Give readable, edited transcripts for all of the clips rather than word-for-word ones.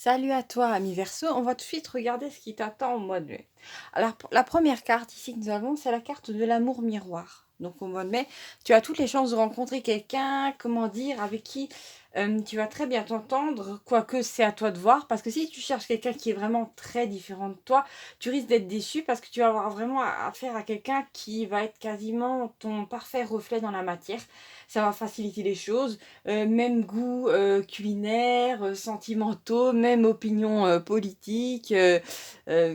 Salut à toi, ami Verseau. On va tout de suite regarder ce qui t'attend au mois de mai. Alors, la première carte ici que nous avons, c'est la carte de l'amour miroir. Donc, au mois de mai, tu as toutes les chances de rencontrer quelqu'un, comment dire, avec qui tu vas très bien t'entendre, quoique c'est à toi de voir. Parce que si tu cherches quelqu'un qui est vraiment très différent de toi, tu risques d'être déçu parce que tu vas avoir vraiment affaire à quelqu'un qui va être quasiment ton parfait reflet dans la matière. Ça va faciliter les choses. Même goût culinaire, sentimentaux, même opinion politique,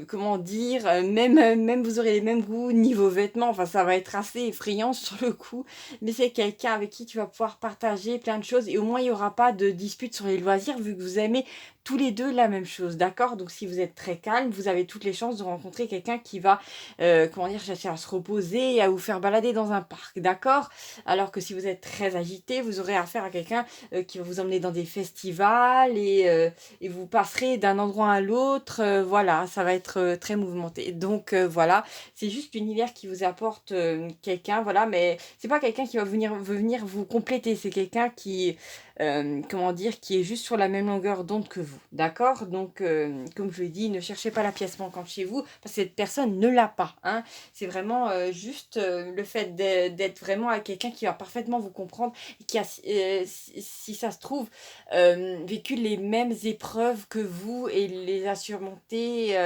comment dire, même vous aurez les mêmes goûts niveau vêtements, enfin ça va être assez effrayant sur le coup, mais c'est quelqu'un avec qui tu vas pouvoir partager plein de choses et au moins il n'y aura pas de dispute sur les loisirs vu que vous aimez tous les deux la même chose, d'accord? Donc si vous êtes très calme, vous avez toutes les chances de rencontrer quelqu'un qui va, comment dire, chercher à se reposer et à vous faire balader dans un parc, d'accord? Alors que si vous êtes très agité, vous aurez affaire à quelqu'un qui va vous emmener dans des festivals et vous passerez d'un endroit à l'autre. Voilà, ça va être très mouvementé. Donc voilà, c'est juste l'univers qui vous apporte quelqu'un, voilà, mais c'est pas quelqu'un qui va venir vous compléter, c'est quelqu'un qui, comment dire, qui est juste sur la même longueur d'onde que vous, d'accord? Donc, comme je l'ai dit, ne cherchez pas la pièce manquante chez vous, parce que cette personne ne l'a pas, hein. C'est vraiment juste le fait d'être vraiment avec quelqu'un qui va parfaitement vous comprendre et qui a, si ça se trouve, vécu les mêmes épreuves que vous et les a surmontées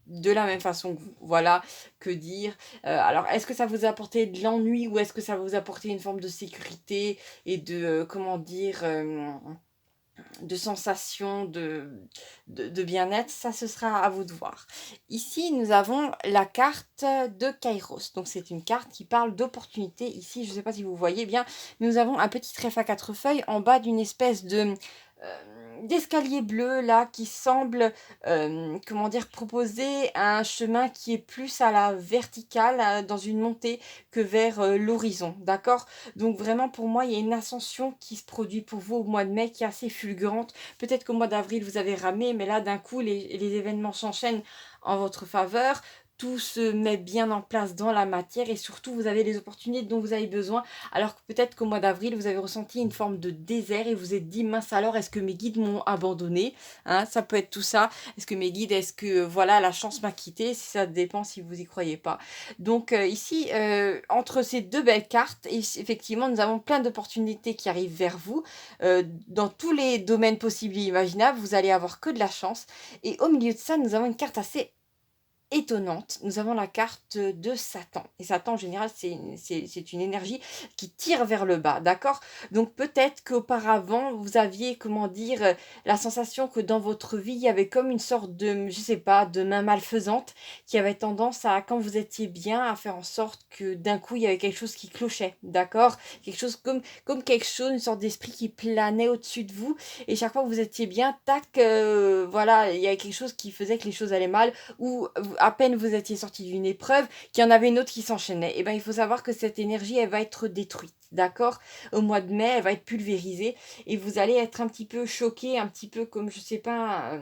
de la même façon que vous. Voilà, que dire. Alors, est-ce que ça vous a apporté de l'ennui ou est-ce que ça vous a apporté une forme de sécurité et de, comment dire, de sensation de bien-être, ça ce sera à vous de voir. Ici, nous avons la carte de Kairos. Donc c'est une carte qui parle d'opportunité. Ici, je ne sais pas si vous voyez bien, nous avons un petit trèfle à quatre feuilles en bas d'une espèce de d'escalier bleu là qui semble comment dire proposer un chemin qui est plus à la verticale dans une montée que vers l'horizon, d'accord? Donc vraiment, pour moi, il y a une ascension qui se produit pour vous au mois de mai qui est assez fulgurante. Peut-être qu'au mois d'avril, vous avez ramé, mais là, d'un coup, les événements s'enchaînent en votre faveur. Tout se met bien en place dans la matière et surtout, vous avez les opportunités dont vous avez besoin. Alors que peut-être qu'au mois d'avril, vous avez ressenti une forme de désert et vous vous êtes dit, mince alors, est-ce que mes guides m'ont abandonné, hein? Ça peut être tout ça. Est-ce que mes guides, est-ce que voilà, la chance m'a quitté? Si ça dépend si vous y croyez pas. Donc ici, entre ces deux belles cartes, effectivement, nous avons plein d'opportunités qui arrivent vers vous. Dans tous les domaines possibles et imaginables, vous allez avoir que de la chance. Et au milieu de ça, nous avons une carte assez étonnante. Nous avons la carte de Satan. Et Satan, en général, c'est une énergie qui tire vers le bas, d'accord? Donc peut-être qu'auparavant, vous aviez, comment dire, la sensation que dans votre vie, il y avait comme une sorte de, je sais pas, de main malfaisante qui avait tendance à, quand vous étiez bien, à faire en sorte que d'un coup, il y avait quelque chose qui clochait, d'accord? Quelque chose comme quelque chose, une sorte d'esprit qui planait au-dessus de vous. Et chaque fois que vous étiez bien, tac, voilà, il y avait quelque chose qui faisait que les choses allaient mal ou à peine vous étiez sorti d'une épreuve, qu'il y en avait une autre qui s'enchaînait. Et bien, il faut savoir que cette énergie, elle va être détruite, d'accord? Au mois de mai, elle va être pulvérisée et vous allez être un petit peu choqué, un petit peu comme, je sais pas,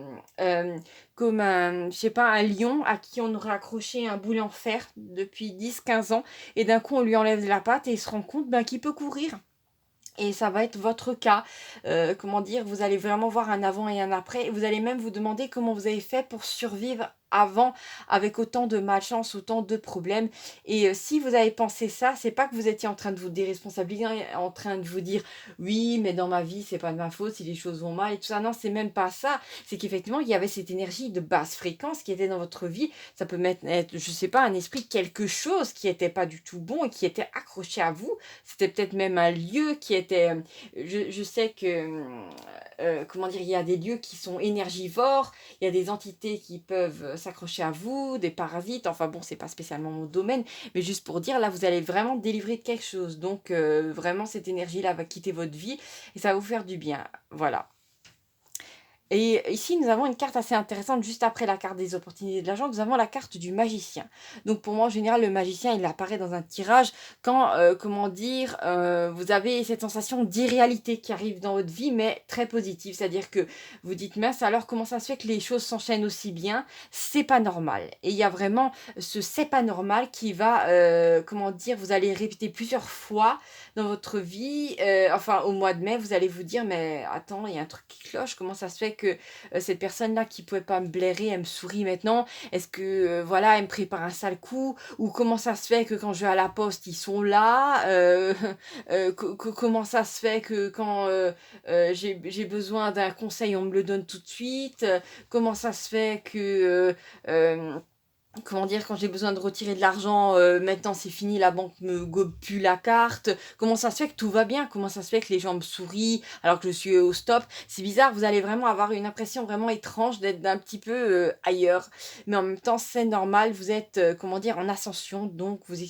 comme un, je sais pas, un lion à qui on aurait accroché un boulet en fer depuis 10 15 ans et d'un coup, on lui enlève la patte et il se rend compte ben, qu'il peut courir. Et ça va être votre cas. Comment dire, vous allez vraiment voir un avant et un après. Et vous allez même vous demander comment vous avez fait pour survivre avant avec autant de malchance, autant de problèmes. Et si vous avez pensé ça, c'est pas que vous étiez en train de vous déresponsabiliser, en train de vous dire oui, mais dans ma vie, c'est pas de ma faute si les choses vont mal et tout ça. Non, c'est même pas ça. C'est qu'effectivement, il y avait cette énergie de basse fréquence qui était dans votre vie. Ça peut être, je sais pas, un esprit, quelque chose qui était pas du tout bon et qui était accroché à vous. C'était peut-être même un lieu qui était... je sais que, comment dire, il y a des lieux qui sont énergivores, il y a des entités qui peuvent s'accrocher à vous, des parasites, enfin bon, c'est pas spécialement mon domaine, mais juste pour dire, là, vous allez vraiment délivrer de quelque chose. Donc, vraiment, cette énergie-là va quitter votre vie et ça va vous faire du bien. Voilà. Et ici, nous avons une carte assez intéressante, juste après la carte des opportunités de l'argent, nous avons la carte du magicien. Donc pour moi, en général, le magicien, il apparaît dans un tirage quand, comment dire, vous avez cette sensation d'irréalité qui arrive dans votre vie, mais très positive. C'est-à-dire que vous dites, mince, alors comment ça se fait que les choses s'enchaînent aussi bien? C'est pas normal. Et il y a vraiment ce c'est pas normal qui va, comment dire, vous allez répéter plusieurs fois dans votre vie. Enfin, au mois de mai, vous allez vous dire, mais attends, il y a un truc qui cloche, comment ça se fait que cette personne-là qui pouvait pas me blairer, elle me sourit maintenant? Est-ce que, voilà, elle me prépare un sale coup? Ou comment ça se fait que quand je vais à la poste, ils sont là? Comment ça se fait que quand, j'ai besoin d'un conseil, on me le donne tout de suite? Comment ça se fait que, comment dire? Quand j'ai besoin de retirer de l'argent, maintenant c'est fini, la banque me gobe plus la carte. Comment ça se fait que tout va bien? Comment ça se fait que les gens me sourient alors que je suis au stop? C'est bizarre, vous allez vraiment avoir une impression vraiment étrange d'être d'un petit peu, ailleurs. Mais en même temps, c'est normal, vous êtes, comment dire? En ascension, donc vous allez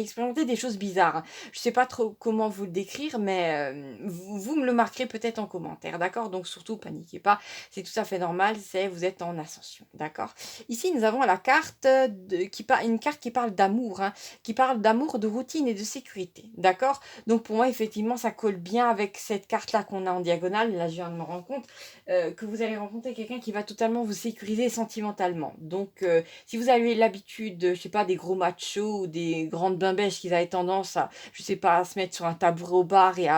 expérimenter des choses bizarres, hein. Je sais pas trop comment vous le décrire, mais, vous me le marquerez peut-être en commentaire, d'accord? Donc surtout paniquez pas, c'est tout à fait normal, vous êtes en ascension, d'accord? Ici, nous avons la carte une carte qui parle d'amour, hein, qui parle d'amour, de routine et de sécurité. D'accord? Donc pour moi, effectivement, ça colle bien avec cette carte-là qu'on a en diagonale. Là, je viens de me rendre compte que vous allez rencontrer quelqu'un qui va totalement vous sécuriser sentimentalement. Donc, si vous avez l'habitude, je sais pas, des gros machos ou des grandes bimbèches qui avaient tendance à, je sais pas, à se mettre sur un tabouret au bar et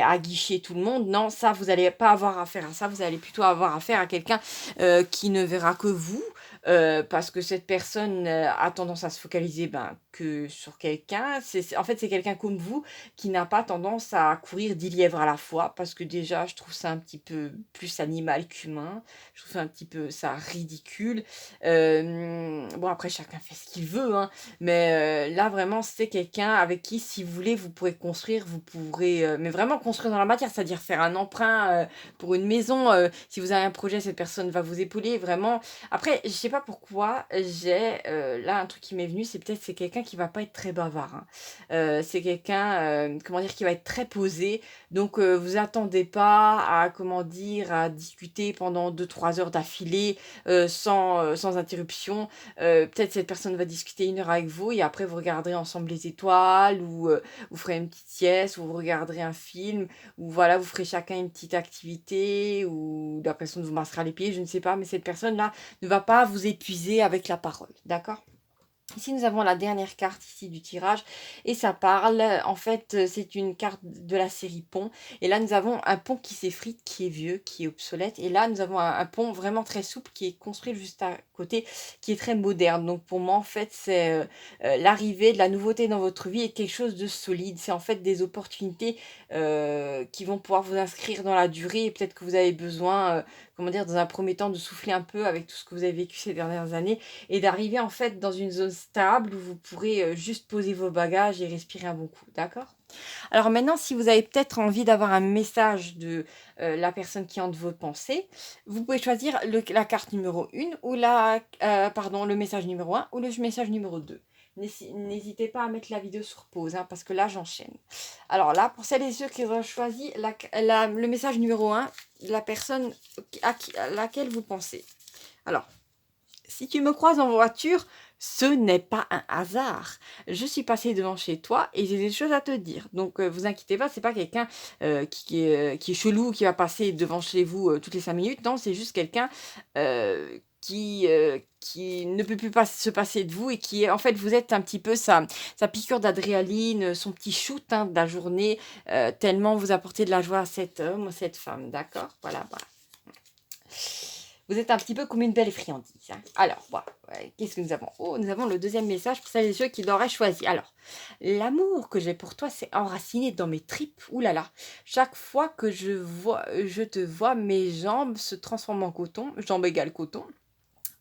à guicher tout le monde, non, ça, vous n'allez pas avoir affaire à ça. Vous allez plutôt avoir affaire à quelqu'un qui ne verra que vous, parce que cette personne a tendance à se focaliser que sur quelqu'un. En fait, c'est quelqu'un comme vous qui n'a pas tendance à courir 10 lièvres à la fois, parce que déjà, je trouve ça un petit peu plus animal qu'humain. Je trouve ça un petit peu ça ridicule. Bon, après, chacun fait ce qu'il veut, hein, mais là, vraiment, c'est quelqu'un avec qui, si vous voulez, vous pourrez construire, vous pourrez, mais vraiment construire dans la matière, c'est-à-dire faire un emprunt pour une maison. Si vous avez un projet, cette personne va vous épauler, vraiment. Après, je sais pas pourquoi, là un truc qui m'est venu, c'est quelqu'un qui va pas être très bavard, hein. C'est quelqu'un, comment dire? Qui va être très posé, donc vous attendez pas à, comment dire? À discuter pendant 2 3 heures d'affilée, sans interruption. Peut-être cette personne va discuter 1 heure avec vous et après vous regarderez ensemble les étoiles ou, vous ferez une petite sieste ou vous regarderez un film ou voilà, vous ferez chacun une petite activité ou la personne vous massera les pieds, je ne sais pas, mais cette personne-là ne va pas vous épuiser avec la parole, d'accord? Ici, nous avons la dernière carte ici du tirage et ça parle, en fait, c'est une carte de la série pont et là, nous avons un pont qui s'effrite, qui est vieux, qui est obsolète et là, nous avons un pont vraiment très souple qui est construit juste à côté, qui est très moderne. Donc pour moi, en fait, c'est, l'arrivée de la nouveauté dans votre vie et quelque chose de solide. C'est en fait des opportunités, qui vont pouvoir vous inscrire dans la durée et peut-être que vous avez besoin, comment dire? Dans un premier temps, de souffler un peu avec tout ce que vous avez vécu ces dernières années et d'arriver en fait dans une zone stable où vous pourrez, juste poser vos bagages et respirer un bon coup, d'accord? Alors maintenant, si vous avez peut-être envie d'avoir un message de, la personne qui hante vos pensées, vous pouvez choisir la carte numéro 1 ou pardon, le message numéro 1 ou le message numéro 2. N'hésitez pas à mettre la vidéo sur pause, hein, parce que là, j'enchaîne. Alors là, pour celles et ceux qui ont choisi le message numéro 1, la personne à laquelle vous pensez. Alors, si tu me croises en voiture, ce n'est pas un hasard. Je suis passée devant chez toi et j'ai des choses à te dire. Donc, vous inquiétez pas, c'est pas quelqu'un qui est chelou, qui va passer devant chez vous toutes les 5 minutes. Non, c'est juste quelqu'un qui ne peut plus se passer de vous et qui est, en fait, vous êtes un petit peu sa piqûre d'adrénaline, son petit shoot, hein, de la journée, tellement vous apportez de la joie à cet homme ou cette femme. D'accord? Voilà, voilà. Vous êtes un petit peu comme une belle friandise, hein. Alors, voilà, ouais, qu'est-ce que nous avons? Oh, nous avons le deuxième message pour celles et ceux qui l'auraient choisi. Alors, l'amour que j'ai pour toi, c'est enraciné dans mes tripes. Ouh là là. Chaque fois que je te vois, mes jambes se transforment en coton. Jambes égale coton.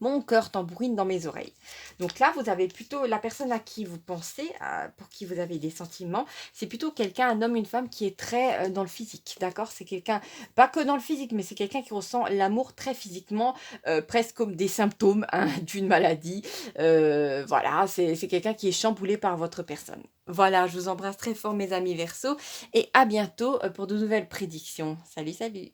Mon cœur tambourine dans mes oreilles. Donc là, vous avez plutôt la personne à qui vous pensez, pour qui vous avez des sentiments. C'est plutôt quelqu'un, un homme, une femme qui est très dans le physique, d'accord? C'est quelqu'un, pas que dans le physique, mais c'est quelqu'un qui ressent l'amour très physiquement, presque comme des symptômes, hein, d'une maladie. Voilà, c'est quelqu'un qui est chamboulé par votre personne. Voilà, je vous embrasse très fort, mes amis Verseaux, et à bientôt pour de nouvelles prédictions. Salut, salut!